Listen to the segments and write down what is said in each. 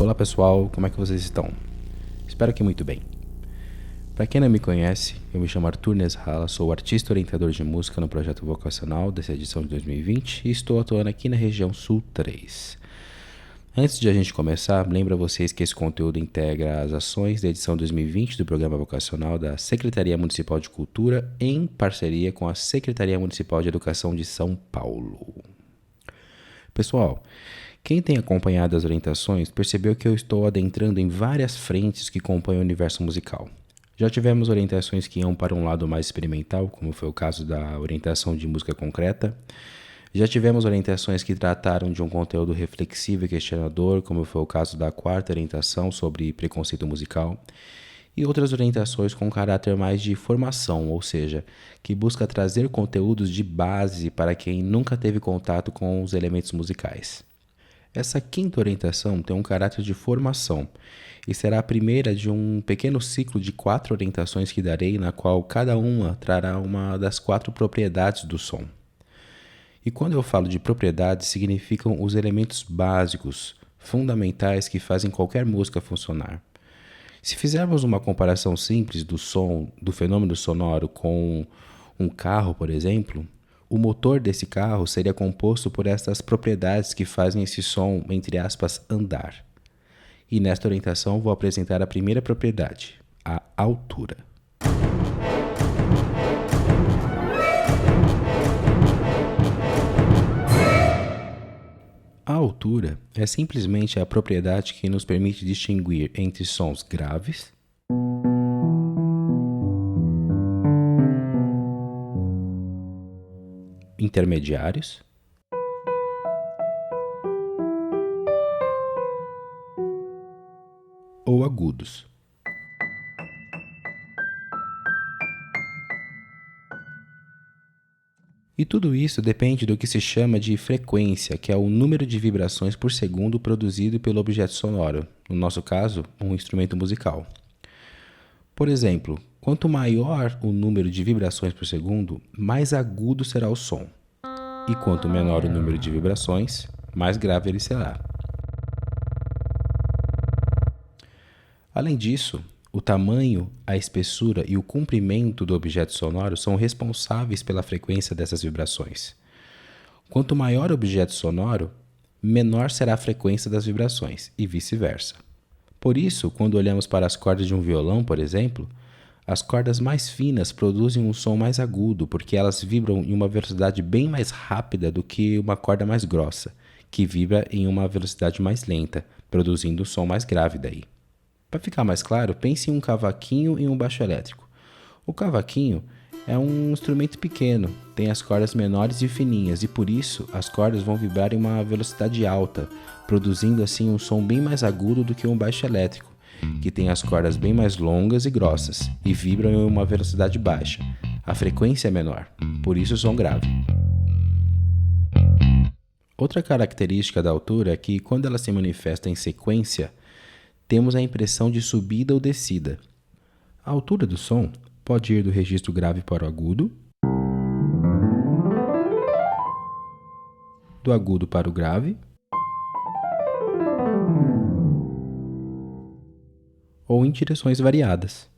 Olá pessoal, como é que vocês estão? Espero que muito bem. Para quem não me conhece, eu me chamo Arthur Nesralla, sou artista orientador de música no projeto vocacional dessa edição de 2020 e estou atuando aqui na região Sul 3. Antes de a gente começar, lembro a vocês que esse conteúdo integra as ações da edição 2020 do programa vocacional da Secretaria Municipal de Cultura em parceria com a Secretaria Municipal de Educação de São Paulo. Pessoal, quem tem acompanhado as orientações percebeu que eu estou adentrando em várias frentes que compõem o universo musical. Já tivemos orientações que iam para um lado mais experimental, como foi o caso da orientação de música concreta. Já tivemos orientações que trataram de um conteúdo reflexivo e questionador, como foi o caso da quarta orientação sobre preconceito musical. E outras orientações com caráter mais de formação, ou seja, que busca trazer conteúdos de base para quem nunca teve contato com os elementos musicais. Essa quinta orientação tem um caráter de formação e será a primeira de um pequeno ciclo de 4 orientações que darei, na qual cada uma trará uma das 4 propriedades do som. E quando eu falo de propriedades, significam os elementos básicos, fundamentais que fazem qualquer música funcionar. Se fizermos uma comparação simples do som, do fenômeno sonoro com um carro, por exemplo, o motor desse carro seria composto por estas propriedades que fazem esse som, entre aspas, andar. E nesta orientação vou apresentar a primeira propriedade, a altura. A altura é simplesmente a propriedade que nos permite distinguir entre sons graves, intermediários ou agudos. E tudo isso depende do que se chama de frequência, que é o número de vibrações por segundo produzido pelo objeto sonoro, no nosso caso, um instrumento musical. Por exemplo, quanto maior o número de vibrações por segundo, mais agudo será o som. E quanto menor o número de vibrações, mais grave ele será. Além disso, o tamanho, a espessura e o comprimento do objeto sonoro são responsáveis pela frequência dessas vibrações. Quanto maior o objeto sonoro, menor será a frequência das vibrações, e vice-versa. Por isso, quando olhamos para as cordas de um violão, por exemplo, as cordas mais finas produzem um som mais agudo, porque elas vibram em uma velocidade bem mais rápida do que uma corda mais grossa, que vibra em uma velocidade mais lenta, produzindo um som mais grave daí. Para ficar mais claro, pense em um cavaquinho e um baixo elétrico. O cavaquinho é um instrumento pequeno, tem as cordas menores e fininhas, e por isso as cordas vão vibrar em uma velocidade alta, produzindo assim um som bem mais agudo do que um baixo elétrico, que tem as cordas bem mais longas e grossas, e vibram em uma velocidade baixa. A frequência é menor, por isso o som grave. Outra característica da altura é que, quando ela se manifesta em sequência, temos a impressão de subida ou descida. A altura do som pode ir do registro grave para o agudo, do agudo para o grave, ou em direções variadas.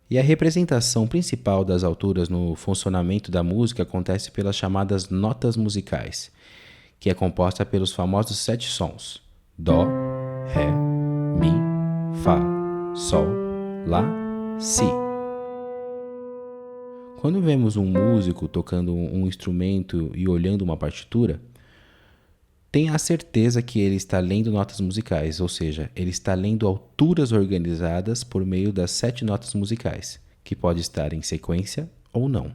E a representação principal das alturas no funcionamento da música acontece pelas chamadas notas musicais, que é composta pelos famosos 7 sons: Dó, Ré, Mi, Fá, Sol, Lá, Si. Quando vemos um músico tocando um instrumento e olhando uma partitura, tenha a certeza que ele está lendo notas musicais, ou seja, ele está lendo alturas organizadas por meio das 7 notas musicais, que pode estar em sequência ou não.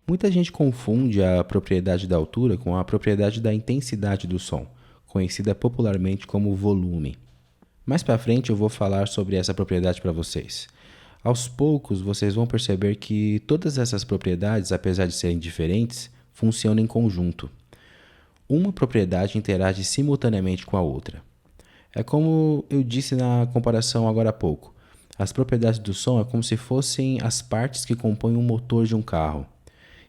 Muita gente confunde a propriedade da altura com a propriedade da intensidade do som, conhecida popularmente como volume. Mais para frente eu vou falar sobre essa propriedade para vocês. Aos poucos vocês vão perceber que todas essas propriedades, apesar de serem diferentes, funcionam em conjunto. Uma propriedade interage simultaneamente com a outra. É como eu disse na comparação agora há pouco. As propriedades do som é como se fossem as partes que compõem o motor de um carro.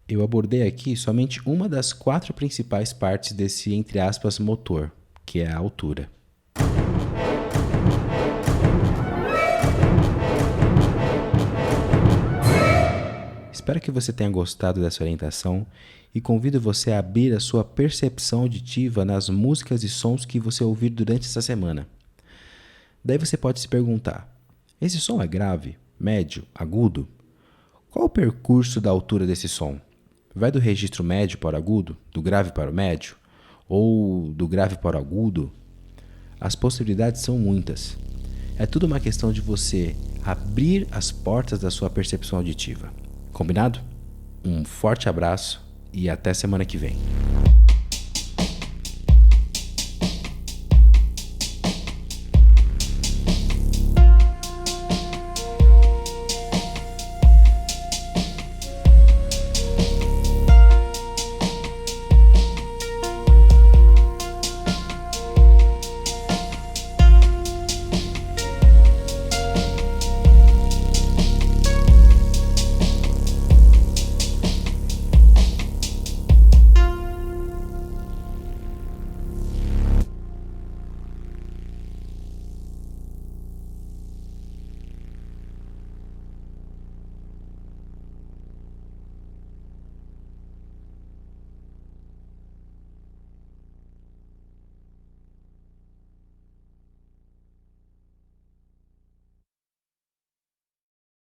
Eu abordei aqui somente uma das 4 principais partes desse, entre aspas, motor, que é a altura. Espero que você tenha gostado dessa orientação e convido você a abrir a sua percepção auditiva nas músicas e sons que você ouvir durante essa semana. Daí você pode se perguntar: esse som é grave, médio, agudo? Qual o percurso da altura desse som? Vai do registro médio para o agudo, do grave para o médio, ou do grave para o agudo? As possibilidades são muitas. É tudo uma questão de você abrir as portas da sua percepção auditiva. Combinado? Um forte abraço e até semana que vem.